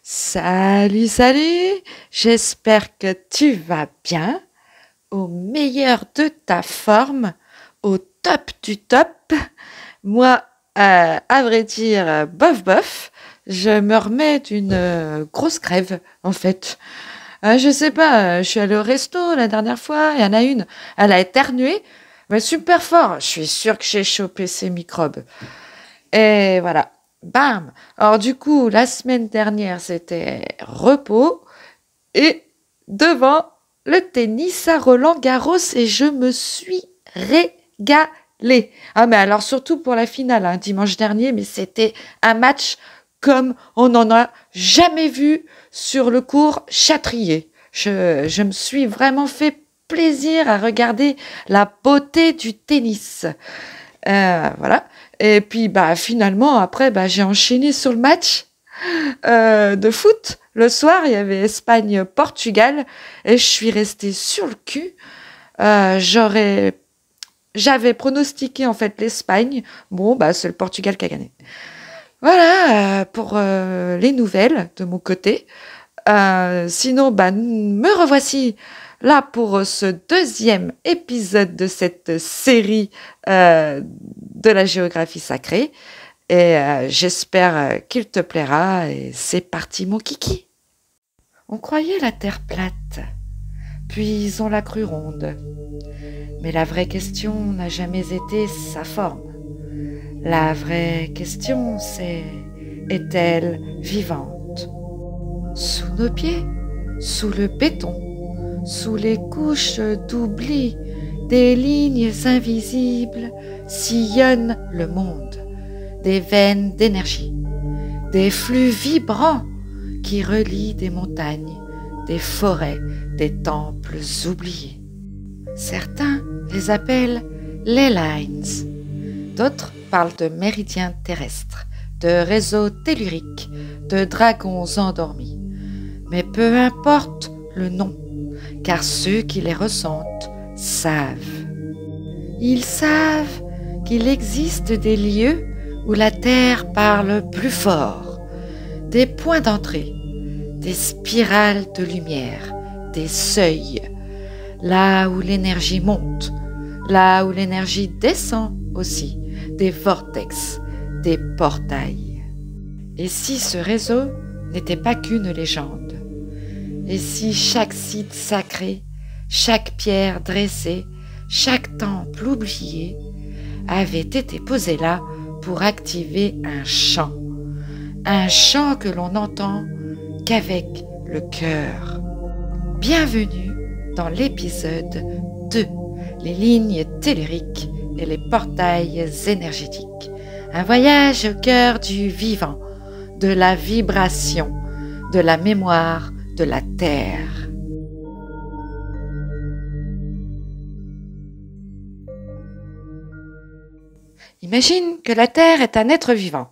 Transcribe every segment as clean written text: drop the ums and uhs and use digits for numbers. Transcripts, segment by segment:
Salut, salut, j'espère que tu vas bien, au meilleur de ta forme, au top du top. Moi, à vrai dire, bof bof, je me remets d'une grosse crève, en fait. Je sais pas, je suis allée au resto la dernière fois, il y en a une, elle a éternué, mais super fort, je suis sûre que j'ai chopé ces microbes. Et voilà, bam. Alors du coup, la semaine dernière, c'était repos et devant le tennis à Roland-Garros et je me suis régalée. Ah mais alors surtout pour la finale, hein, dimanche dernier, mais c'était un match comme on n'en a jamais vu sur le court Châtrier. Je me suis vraiment fait plaisir à regarder la beauté du tennis. Voilà. Et puis bah finalement après bah j'ai enchaîné sur le match de foot. Le soir il y avait Espagne-Portugal et je suis restée sur le cul. J'avais pronostiqué en fait l'Espagne. Bon bah c'est le Portugal qui a gagné. Voilà pour les nouvelles de mon côté. Sinon, bah, me revoici là pour ce deuxième épisode de cette série de la géographie sacrée. Et j'espère qu'il te plaira. Et c'est parti, mon kiki. On croyait la Terre plate, puis on l'a crue ronde. Mais la vraie question n'a jamais été sa forme. La vraie question, c'est est-elle vivante? Sous nos pieds, sous le béton, sous les couches d'oubli, des lignes invisibles sillonnent le monde, des veines d'énergie, des flux vibrants qui relient des montagnes, des forêts, des temples oubliés. Certains les appellent les lines, d'autres parlent de méridiens terrestres, de réseaux telluriques, de dragons endormis. Mais peu importe le nom, car ceux qui les ressentent savent. Ils savent qu'il existe des lieux où la Terre parle plus fort, des points d'entrée, des spirales de lumière, des seuils, là où l'énergie monte, là où l'énergie descend aussi, des vortex, des portails. Et si ce réseau n'était pas qu'une légende? Et si chaque site sacré, chaque pierre dressée, chaque temple oublié avait été posé là pour activer un chant que l'on n'entend qu'avec le cœur. Bienvenue dans l'épisode 2, les lignes telluriques et les portails énergétiques. Un voyage au cœur du vivant, de la vibration, de la mémoire, de la Terre. Imagine que la Terre est un être vivant,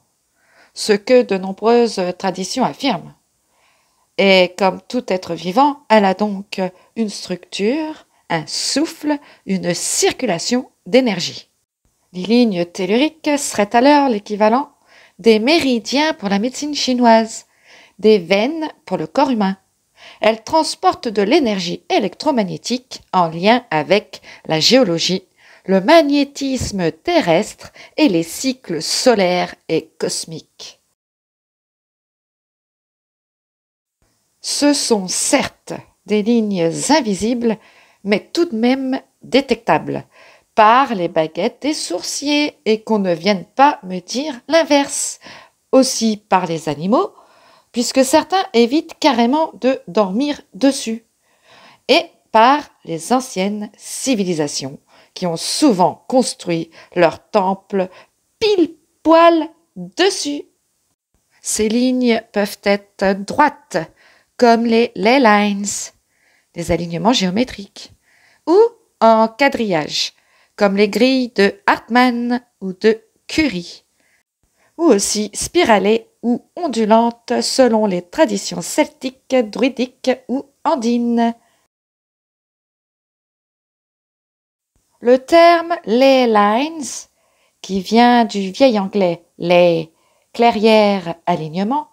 ce que de nombreuses traditions affirment. Et comme tout être vivant, elle a donc une structure, un souffle, une circulation d'énergie. Les lignes telluriques seraient alors l'équivalent des méridiens pour la médecine chinoise, des veines pour le corps humain. Elles transportent de l'énergie électromagnétique en lien avec la géologie, le magnétisme terrestre et les cycles solaires et cosmiques. Ce sont certes des lignes invisibles, mais tout de même détectables par les baguettes des sourciers et qu'on ne vienne pas me dire l'inverse. Aussi par les animaux, puisque certains évitent carrément de dormir dessus, et par les anciennes civilisations qui ont souvent construit leurs temples pile poil dessus. Ces lignes peuvent être droites, comme les ley lines, des alignements géométriques, ou en quadrillage, comme les grilles de Hartmann ou de Curie, ou aussi spiralées ou ondulantes selon les traditions celtiques, druidiques ou andines. Le terme ley lines, qui vient du vieil anglais lay, clairière, alignement,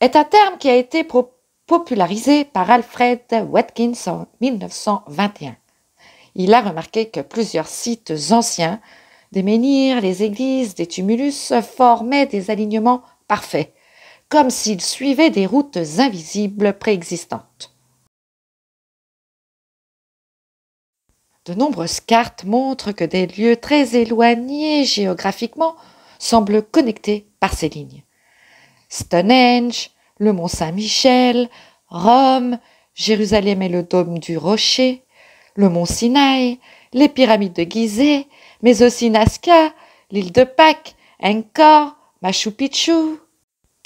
est un terme qui a été popularisé par Alfred Watkins en 1921. Il a remarqué que plusieurs sites anciens, des menhirs, les églises, des tumulus, formaient des alignements parfaits, comme s'ils suivaient des routes invisibles préexistantes. De nombreuses cartes montrent que des lieux très éloignés géographiquement semblent connectés par ces lignes. Stonehenge, le mont Saint-Michel, Rome, Jérusalem et le dôme du Rocher, le mont Sinaï, les pyramides de Gizeh, mais aussi Nazca, l'île de Pâques, Angkor, Machu Picchu.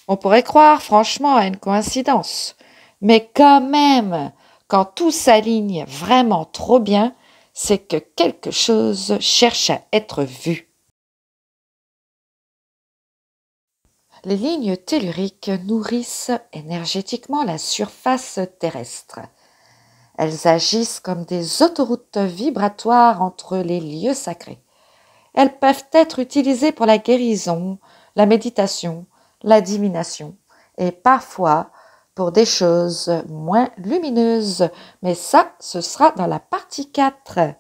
On pourrait croire franchement à une coïncidence, mais quand même, quand tout s'aligne vraiment trop bien, c'est que quelque chose cherche à être vu. Les lignes telluriques nourrissent énergétiquement la surface terrestre. Elles agissent comme des autoroutes vibratoires entre les lieux sacrés. Elles peuvent être utilisées pour la guérison, la méditation, la divination et parfois pour des choses moins lumineuses. Mais ça, ce sera dans la partie 4.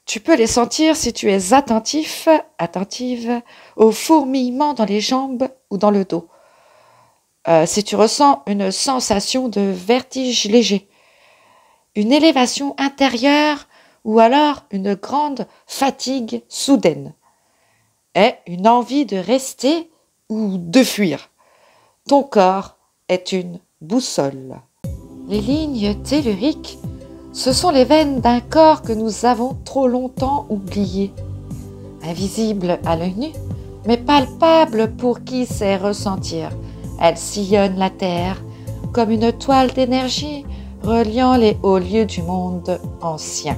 Tu peux les sentir si tu es attentive au fourmillement dans les jambes ou dans le dos. Si tu ressens une sensation de vertige léger, une élévation intérieure ou alors une grande fatigue soudaine, et une envie de rester ou de fuir. Ton corps est une boussole. Les lignes telluriques, ce sont les veines d'un corps que nous avons trop longtemps oublié. Invisibles à l'œil nu, mais palpables pour qui sait ressentir. Elles sillonnent la terre comme une toile d'énergie reliant les hauts lieux du monde ancien.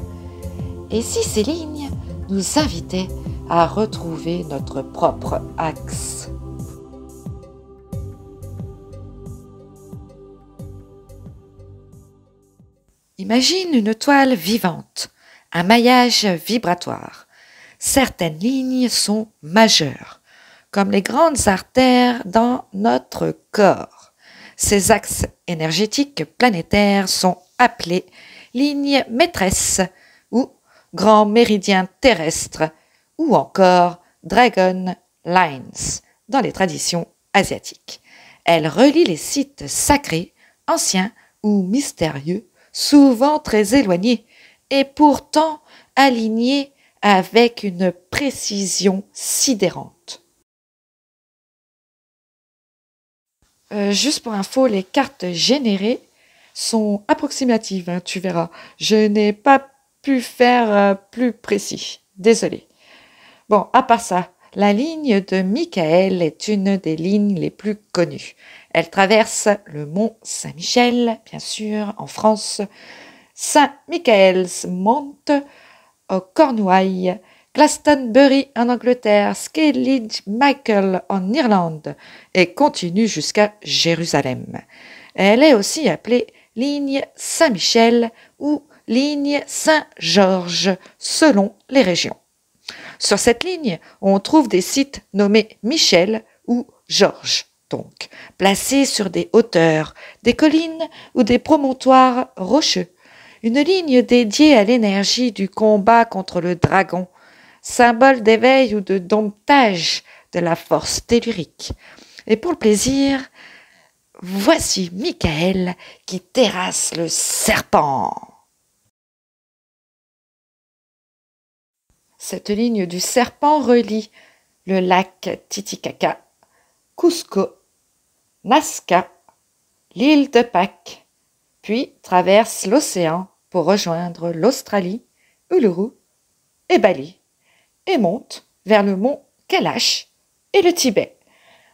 Et si ces lignes nous invitaient à retrouver notre propre axe? Imagine une toile vivante, un maillage vibratoire. Certaines lignes sont majeures, comme les grandes artères dans notre corps. Ces axes énergétiques planétaires sont appelés lignes maîtresses ou grands méridiens terrestres ou encore Dragon Lines dans les traditions asiatiques. Elles relient les sites sacrés, anciens ou mystérieux, souvent très éloignés et pourtant alignés avec une précision sidérante. Juste pour info, les cartes générées sont approximatives, tu verras. Je n'ai pas pu faire plus précis. Désolée. Bon, à part ça, la ligne de Michael est une des lignes les plus connues. Elle traverse le mont Saint-Michel, bien sûr, en France, Saint-Michael's Mount au Cornouailles, Glastonbury en Angleterre, Skellig Michael en Irlande et continue jusqu'à Jérusalem. Elle est aussi appelée ligne Saint-Michel ou ligne Saint-Georges selon les régions. Sur cette ligne, on trouve des sites nommés Michel ou Georges, donc placés sur des hauteurs, des collines ou des promontoires rocheux. Une ligne dédiée à l'énergie du combat contre le dragon, symbole d'éveil ou de domptage de la force tellurique. Et pour le plaisir, voici Michael qui terrasse le serpent. Cette ligne du serpent relie le lac Titicaca, Cusco, Nazca, l'île de Pâques, puis traverse l'océan pour rejoindre l'Australie, Uluru et Bali, et monte vers le mont Kailash et le Tibet.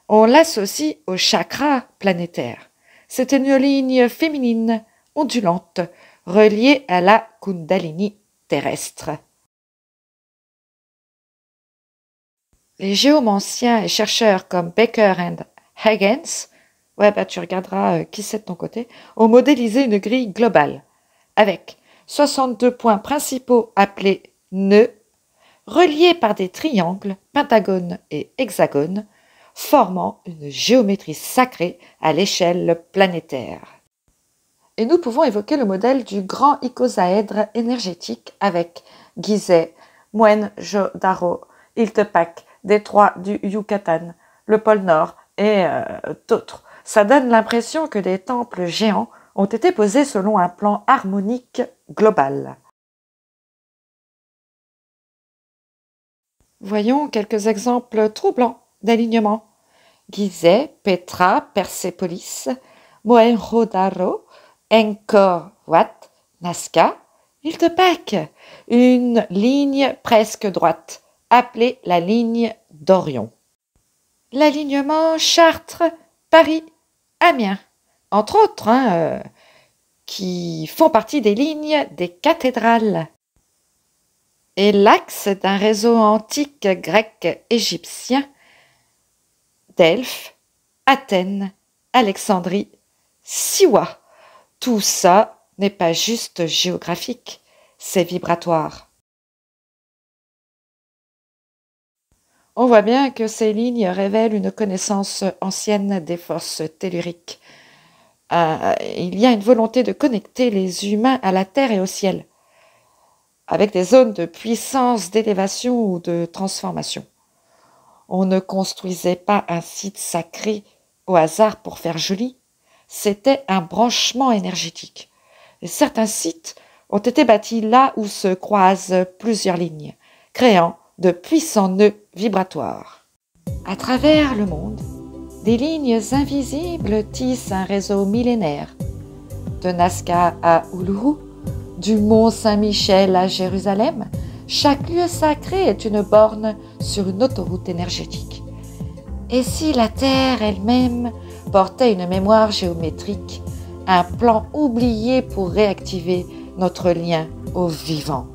On l'associe au chakra planétaire. C'est une ligne féminine, ondulante, reliée à la Kundalini terrestre. Les géomanciens et chercheurs comme Baker and Huygens, tu regarderas qui c'est de ton côté, ont modélisé une grille globale avec 62 points principaux appelés nœuds, reliés par des triangles, pentagones et hexagones, formant une géométrie sacrée à l'échelle planétaire. Et nous pouvons évoquer le modèle du grand icosaèdre énergétique avec Gizeh, Mohenjo-Daro, Iltepac, détroit du Yucatan, le pôle Nord et d'autres. Ça donne l'impression que des temples géants ont été posés selon un plan harmonique global. Voyons quelques exemples troublants d'alignement. Gizeh, Petra, Persépolis, Mohenjo-Daro, Angkor Wat, Nazca, Iltepac, une ligne presque droite, appelée la ligne d'Orion. L'alignement Chartres-Paris-Amiens, entre autres, qui font partie des lignes des cathédrales. Et l'axe d'un réseau antique grec-égyptien, Delphes, Athènes, Alexandrie, Siwa. Tout ça n'est pas juste géographique, c'est vibratoire. On voit bien que ces lignes révèlent une connaissance ancienne des forces telluriques. Il y a une volonté de connecter les humains à la terre et au ciel, avec des zones de puissance, d'élévation ou de transformation. On ne construisait pas un site sacré au hasard pour faire joli, c'était un branchement énergétique. Et certains sites ont été bâtis là où se croisent plusieurs lignes, créant de puissants nœuds vibratoires. À travers le monde, des lignes invisibles tissent un réseau millénaire. De Nazca à Uluru, du mont Saint-Michel à Jérusalem, chaque lieu sacré est une borne sur une autoroute énergétique. Et si la Terre elle-même portait une mémoire géométrique, un plan oublié pour réactiver notre lien au vivant?